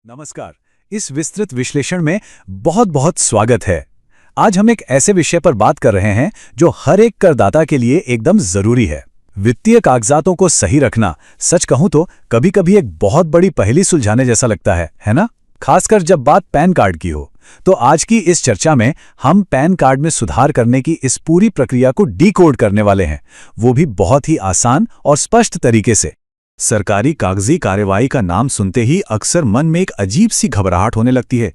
नमस्कार। इस विस्तृत विश्लेषण में बहुत बहुत स्वागत है। आज हम एक ऐसे विषय पर बात कर रहे हैं जो हर एक करदाता के लिए एकदम जरूरी है। वित्तीय कागजातों को सही रखना, सच कहूं तो कभी कभी एक बहुत बड़ी पहेली सुलझाने जैसा लगता है ना? खासकर जब बात पैन कार्ड की हो। तो आज की इस चर्चा में हम पैन कार्ड में सुधार करने की इस पूरी प्रक्रिया को डिकोड करने वाले हैं, वो भी बहुत ही आसान और स्पष्ट तरीके से। सरकारी कागजी कार्यवाही का नाम सुनते ही अक्सर मन में एक अजीब सी घबराहट होने लगती है,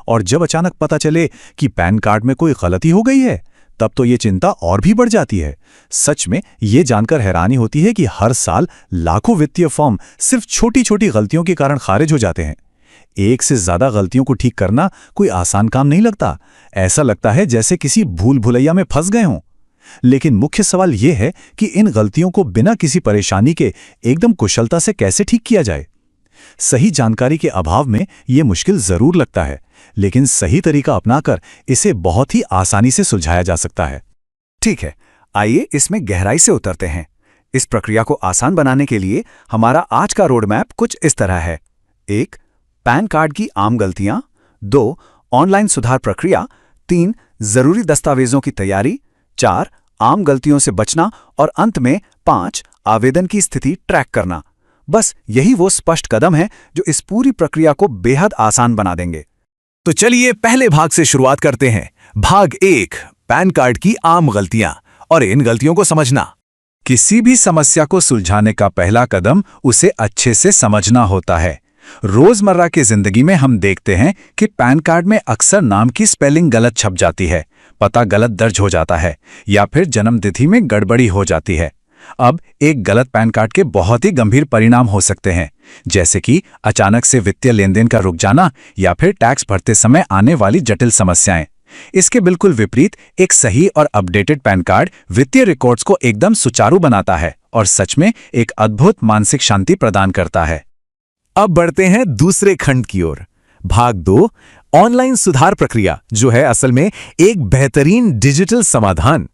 और जब अचानक पता चले कि पैन कार्ड में कोई गलती हो गई है, तब तो ये चिंता और भी बढ़ जाती है। सच में ये जानकर हैरानी होती है कि हर साल लाखों वित्तीय फॉर्म सिर्फ छोटी छोटी गलतियों के कारण खारिज हो जाते हैं। एक से ज्यादा गलतियों को ठीक करना कोई आसान काम नहीं लगता। ऐसा लगता है जैसे किसी भूल भुलैया में फंस गए हों। लेकिन मुख्य सवाल यह है कि इन गलतियों को बिना किसी परेशानी के एकदम कुशलता से कैसे ठीक किया जाए। सही जानकारी के अभाव में यह मुश्किल जरूर लगता है, लेकिन सही तरीका अपनाकर इसे बहुत ही आसानी से सुलझाया जा सकता है। ठीक है, आइए इसमें गहराई से उतरते हैं। इस प्रक्रिया को आसान बनाने के लिए हमारा आज का रोड मैप कुछ इस तरह है। 1. पैन कार्ड की आम गलतियां। 2. ऑनलाइन सुधार प्रक्रिया। 3. जरूरी दस्तावेजों की तैयारी। 4. आम गलतियों से बचना। और अंत में 5. आवेदन की स्थिति ट्रैक करना। बस यही वो स्पष्ट कदम है जो इस पूरी प्रक्रिया को बेहद आसान बना देंगे। तो चलिए पहले भाग से शुरुआत करते हैं। भाग 1, पैन कार्ड की आम गलतियां और इन गलतियों को समझना। किसी भी समस्या को सुलझाने का पहला कदम उसे अच्छे से समझना होता है। रोजमर्रा की जिंदगी में हम देखते हैं कि पैन कार्ड में अक्सर नाम की स्पेलिंग गलत छप जाती है, पता गलत दर्ज हो जाता है, या फिर जन्मतिथि में गड़बड़ी हो जाती है। अब एक गलत पैन कार्ड के बहुत ही गंभीर परिणाम हो सकते हैं, जैसे कि अचानक से वित्तीय लेनदेन का रुक जाना या फिर टैक्स भरते समय आने वाली जटिल समस्याएं। इसके बिल्कुल विपरीत एक सही और अपडेटेड पैन कार्ड वित्तीय रिकॉर्ड्स को एकदम सुचारू बनाता है और सच में एक अद्भुत मानसिक शांति प्रदान करता है। अब बढ़ते हैं दूसरे खंड की ओर। भाग 2, ऑनलाइन सुधार प्रक्रिया, जो है असल में एक बेहतरीन डिजिटल समाधान।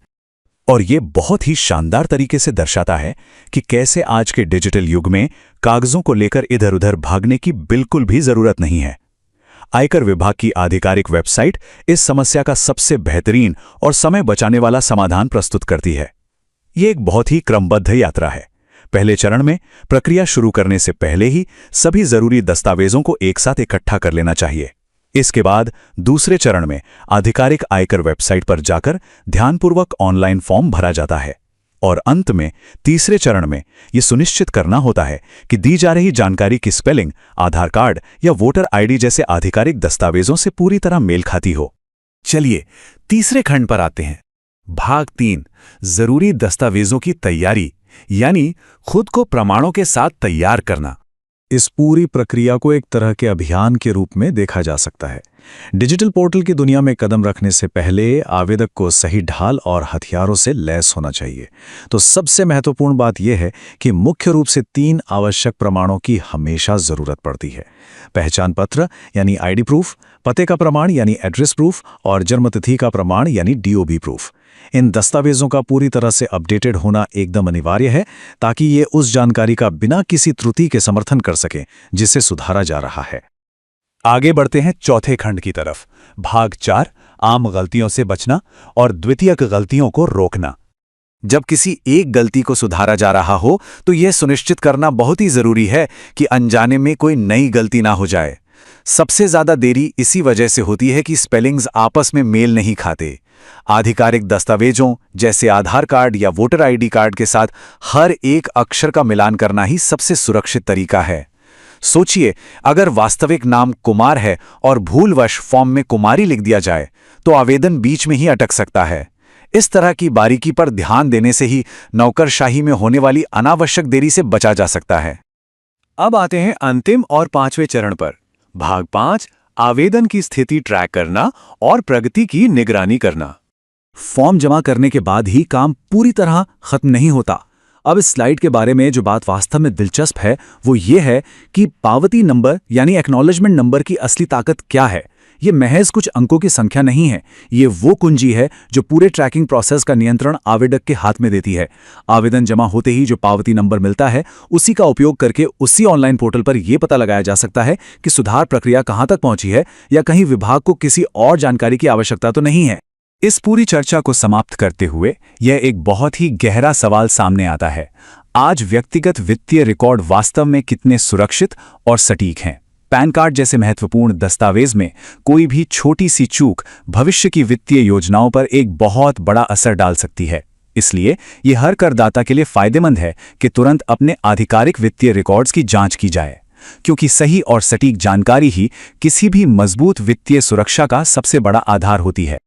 और ये बहुत ही शानदार तरीके से दर्शाता है कि कैसे आज के डिजिटल युग में कागजों को लेकर इधर उधर भागने की बिल्कुल भी जरूरत नहीं है। आयकर विभाग की आधिकारिक वेबसाइट इस समस्या का सबसे बेहतरीन और समय बचाने वाला समाधान प्रस्तुत करती है। ये एक बहुत ही क्रमबद्ध यात्रा है। पहले चरण में प्रक्रिया शुरू करने से पहले ही सभी जरूरी दस्तावेजों को एक साथ इकट्ठा कर लेना चाहिए। इसके बाद दूसरे चरण में आधिकारिक आयकर वेबसाइट पर जाकर ध्यानपूर्वक ऑनलाइन फॉर्म भरा जाता है। और अंत में तीसरे चरण में यह सुनिश्चित करना होता है कि दी जा रही जानकारी की स्पेलिंग आधार कार्ड या वोटर आईडी जैसे आधिकारिक दस्तावेजों से पूरी तरह मेल खाती हो। चलिए तीसरे खंड पर आते हैं। भाग 3, जरूरी दस्तावेजों की तैयारी, यानी खुद को प्रमाणों के साथ तैयार करना। इस पूरी प्रक्रिया को एक तरह के अभियान के रूप में देखा जा सकता है। डिजिटल पोर्टल की दुनिया में कदम रखने से पहले आवेदक को सही ढाल और हथियारों से लैस होना चाहिए। तो सबसे महत्वपूर्ण बात यह है कि मुख्य रूप से 3 आवश्यक प्रमाणों की हमेशा जरूरत पड़ती है। पहचान पत्र यानी आईडी प्रूफ, पते का प्रमाण यानी एड्रेस प्रूफ, और जन्मतिथि का प्रमाण यानी डीओबी प्रूफ। इन दस्तावेजों का पूरी तरह से अपडेटेड होना एकदम अनिवार्य है, ताकि ये उस जानकारी का बिना किसी त्रुटि के समर्थन कर सके जिसे सुधारा जा रहा है। आगे बढ़ते हैं चौथे खंड की तरफ। भाग 4, आम गलतियों से बचना और द्वितीयक गलतियों को रोकना। जब किसी एक गलती को सुधारा जा रहा हो तो यह सुनिश्चित करना बहुत ही जरूरी है कि अनजाने में कोई नई गलती ना हो जाए। सबसे ज्यादा देरी इसी वजह से होती है कि स्पेलिंग्स आपस में मेल नहीं खाते। आधिकारिक दस्तावेजों जैसे आधार कार्ड या वोटर आईडी कार्ड के साथ हर एक अक्षर का मिलान करना ही सबसे सुरक्षित तरीका है। सोचिए, अगर वास्तविक नाम कुमार है और भूलवश फॉर्म में कुमारी लिख दिया जाए तो आवेदन बीच में ही अटक सकता है। इस तरह की बारीकी पर ध्यान देने से ही नौकरशाही में होने वाली अनावश्यक देरी से बचा जा सकता है। अब आते हैं अंतिम और 5वें चरण पर। भाग 5, आवेदन की स्थिति ट्रैक करना और प्रगति की निगरानी करना। फॉर्म जमा करने के बाद ही काम पूरी तरह खत्म नहीं होता। अब इस स्लाइड के बारे में जो बात वास्तव में दिलचस्प है वो ये है कि पावती नंबर यानी एक्नॉलेजमेंट नंबर की असली ताकत क्या है। ये महज कुछ अंकों की संख्या नहीं है, ये वो कुंजी है जो पूरे ट्रैकिंग प्रोसेस का नियंत्रण आवेदक के हाथ में देती है। आवेदन जमा होते ही जो पावती नंबर मिलता है, उसी का उपयोग करके उसी ऑनलाइन पोर्टल पर यह पता लगाया जा सकता है कि सुधार प्रक्रिया कहां तक पहुंची है या कहीं विभाग को किसी और जानकारी की आवश्यकता तो नहीं है। इस पूरी चर्चा को समाप्त करते हुए यह एक बहुत ही गहरा सवाल सामने आता है, आज व्यक्तिगत वित्तीय रिकॉर्ड वास्तव में कितने सुरक्षित और सटीक हैं? पैन कार्ड जैसे महत्वपूर्ण दस्तावेज में कोई भी छोटी सी चूक भविष्य की वित्तीय योजनाओं पर एक बहुत बड़ा असर डाल सकती है। इसलिए ये हर करदाता के लिए फायदेमंद है कि तुरंत अपने आधिकारिक वित्तीय रिकॉर्ड्स की जांच की जाए, क्योंकि सही और सटीक जानकारी ही किसी भी मजबूत वित्तीय सुरक्षा का सबसे बड़ा आधार होती है।